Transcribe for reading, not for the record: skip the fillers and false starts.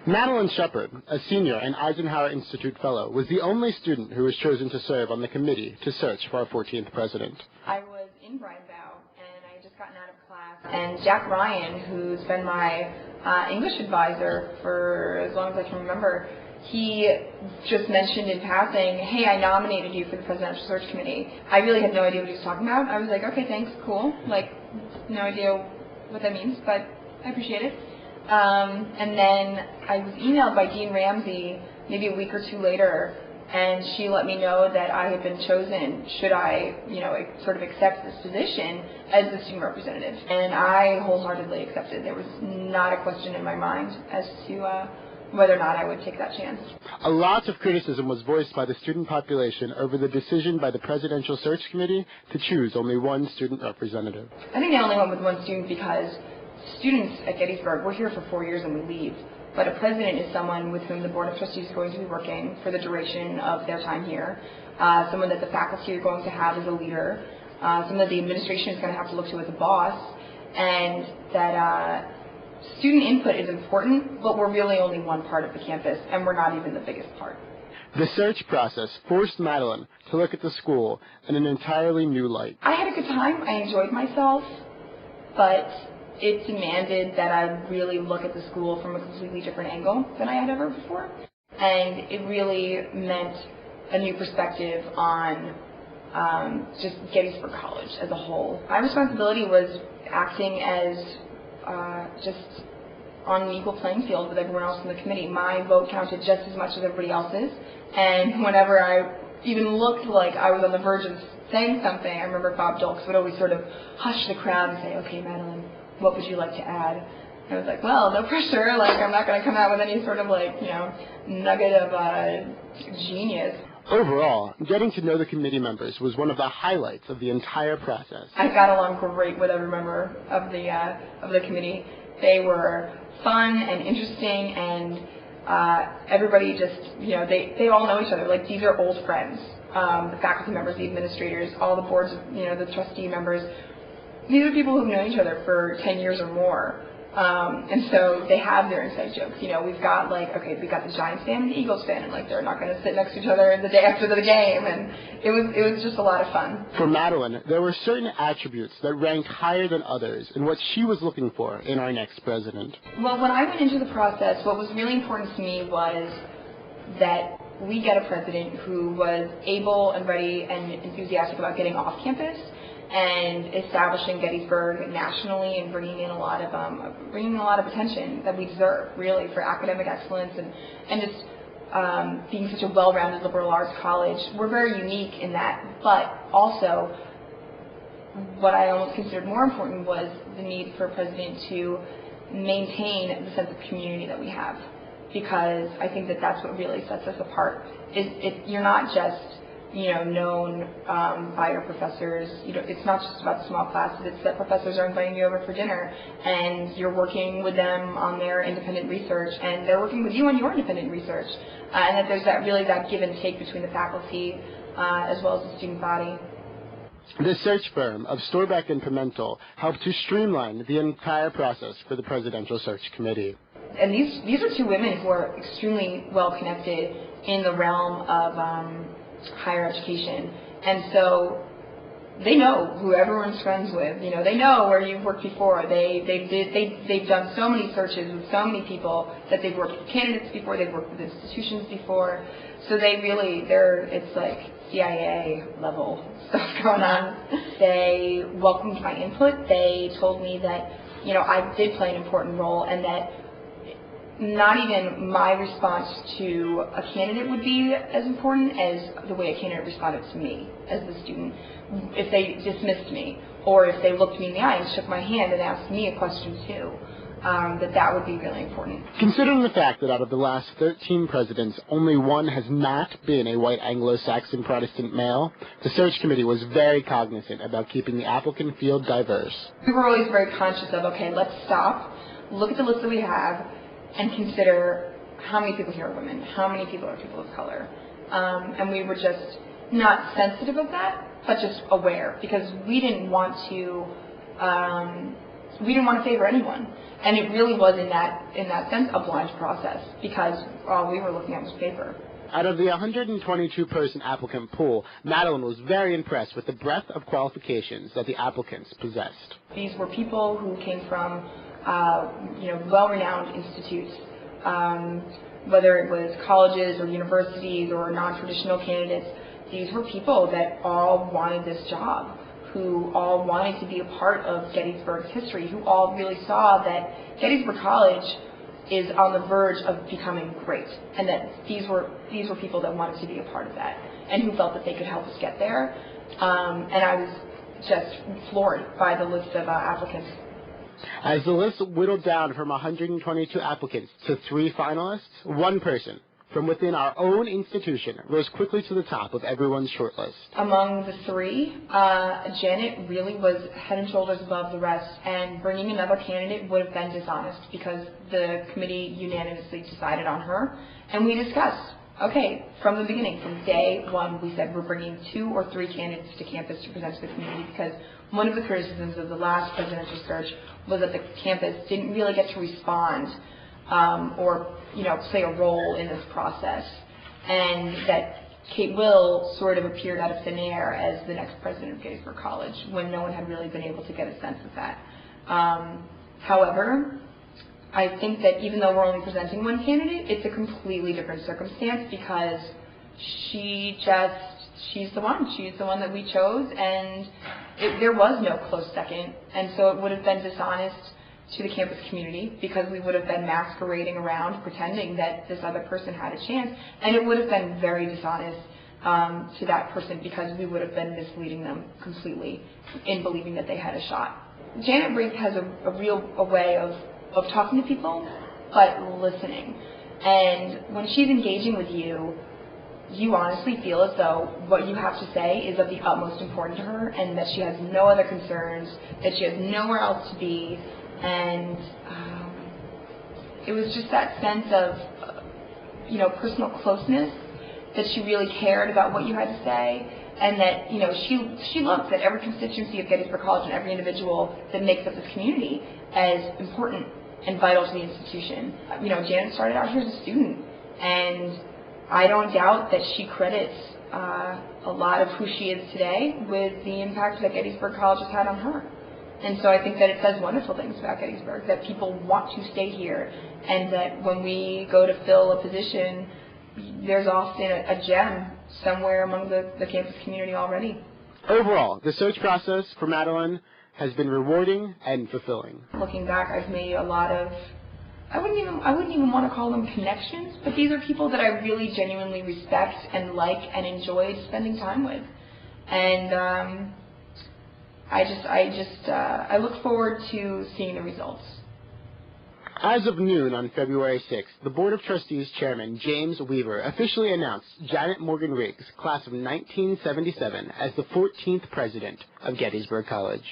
Madeline Shephard, a senior and Eisenhower Institute Fellow, was the only student who was chosen to serve on the committee to search for our 14th president. I was in Bridenbow, and I had just gotten out of class, and Jack Ryan, who's been my English advisor for as long as I can remember, he just mentioned in passing, hey, I nominated you for the Presidential Search Committee. I really had no idea what he was talking about. I was like, okay, thanks, cool. Like, no idea what that means, but I appreciate it. And then I was emailed by Dean Ramsey maybe a week or two later, and she let me know that I had been chosen should I, sort of accept this position as the student representative. And I wholeheartedly accepted. There was not a question in my mind as to whether or not I would take that chance. A lot of criticism was voiced by the student population over the decision by the Presidential Search Committee to choose only one student representative. I think they only went with one student because students at Gettysburg, we're here for 4 years and we leave. But a president is someone with whom the Board of Trustees is going to be working for the duration of their time here, someone that the faculty are going to have as a leader, someone that the administration is going to have to look to as a boss, and that student input is important, but we're really only one part of the campus, and we're not even the biggest part. The search process forced Madeline to look at the school in an entirely new light. I had a good time. I enjoyed myself, but it demanded that I really look at the school from a completely different angle than I had ever before. And it really meant a new perspective on just Gettysburg College as a whole. My responsibility was acting as just on an equal playing field with everyone else in the committee. My vote counted just as much as everybody else's, and whenever I even looked like I was on the verge of saying something, I remember Bob Dulks would always sort of hush the crowd and say, okay, Madeline, what would you like to add? And I was like, well, no pressure, like I'm not going to come out with any sort of nugget of genius. Overall, getting to know the committee members was one of the highlights of the entire process. I got along great with every member of the committee. They were fun and interesting, and everybody just, they all know each other. Like, these are old friends. The faculty members, the administrators, all the boards, the trustee members. These are people who've known each other for 10 years or more. And so they have their inside jokes. We've got we've got the Giants fan and the Eagles fan, and they're not going to sit next to each other the day after the game, and it was just a lot of fun. For Madeline, there were certain attributes that ranked higher than others in what she was looking for in our next president. Well, when I went into the process, what was really important to me was that we get a president who was able and ready and enthusiastic about getting off campus and establishing Gettysburg nationally and bringing in a lot of attention that we deserve, really, for academic excellence and just being such a well-rounded liberal arts college. We're very unique in that, but also what I almost considered more important was the need for a president to maintain the sense of community that we have, because I think that that's what really sets us apart. You're not just known by your professors. It's not just about the small classes. It's that professors are inviting you over for dinner, and you're working with them on their independent research, and they're working with you on your independent research, and that there's that give and take between the faculty as well as the student body. The search firm of Storbeck and Pimentel helped to streamline the entire process for the Presidential Search Committee. And these are two women who are extremely well connected in the realm of higher education, and so they know who everyone's friends with. They know where you've worked before. They've done so many searches with so many people that they've worked with candidates before. They've worked with institutions before. So it's like CIA level stuff going on. They welcomed my input. They told me that I did play an important role, and that not even my response to a candidate would be as important as the way a candidate responded to me as the student. If they dismissed me, or if they looked me in the eye and shook my hand and asked me a question too, that would be really important. Considering the fact that out of the last 13 presidents, only one has not been a white Anglo-Saxon Protestant male, the search committee was very cognizant about keeping the applicant field diverse. We were always very conscious of, okay, let's stop, look at the list that we have, and consider how many people here are women, how many people are people of color. And we were just not sensitive of that, but just aware, because we didn't want to we didn't want to favor anyone. And it really was in that sense a blind process, because all we were looking at was paper. Out of the 122-person applicant pool, Madeline was very impressed with the breadth of qualifications that the applicants possessed. These were people who came from, well-renowned institutes, whether it was colleges or universities or non-traditional candidates. These were people that all wanted this job, who all wanted to be a part of Gettysburg's history, who all really saw that Gettysburg College is on the verge of becoming great, and that these were people that wanted to be a part of that, and who felt that they could help us get there. And I was just floored by the list of applicants. As the list whittled down from 122 applicants to 3 finalists, one person from within our own institution rose quickly to the top of everyone's shortlist. Among the 3, Janet really was head and shoulders above the rest, and bringing another candidate would have been dishonest, because the committee unanimously decided on her. And we discussed, okay, from the beginning, from day one, we said we're bringing 2 or 3 candidates to campus to present to the community, because one of the criticisms of the last presidential search was that the campus didn't really get to respond or play a role in this process, and that Kate Will sort of appeared out of thin air as the next president of Gettysburg College, when no one had really been able to get a sense of that. However, I think that even though we're only presenting one candidate, it's a completely different circumstance, because she's the one. She's the one that we chose, and there was no close second, and so it would have been dishonest to the campus community, because we would have been masquerading around pretending that this other person had a chance, and it would have been very dishonest to that person, because we would have been misleading them completely in believing that they had a shot. Janet Brink has a real way of talking to people, but listening. And when she's engaging with you, you honestly feel as though what you have to say is of the utmost importance to her, and that she has no other concerns, that she has nowhere else to be. And it was just that sense of, personal closeness, that she really cared about what you had to say, and that, she looked at every constituency of Gettysburg College and every individual that makes up this community as important and vital to the institution. Janet started out here as a student, and I don't doubt that she credits a lot of who she is today with the impact that Gettysburg College has had on her. And so I think that it says wonderful things about Gettysburg, that people want to stay here, and that when we go to fill a position, there's often a gem somewhere among the campus community already. Overall, the search process for Madeline has been rewarding and fulfilling. Looking back, I've made a lot of, I wouldn't even want to call them connections, but these are people that I really genuinely respect and like and enjoyed spending time with. And I look forward to seeing the results. As of noon on February 6th, the Board of Trustees Chairman James Weaver officially announced Janet Morgan Riggs, class of 1977, as the 14th president of Gettysburg College.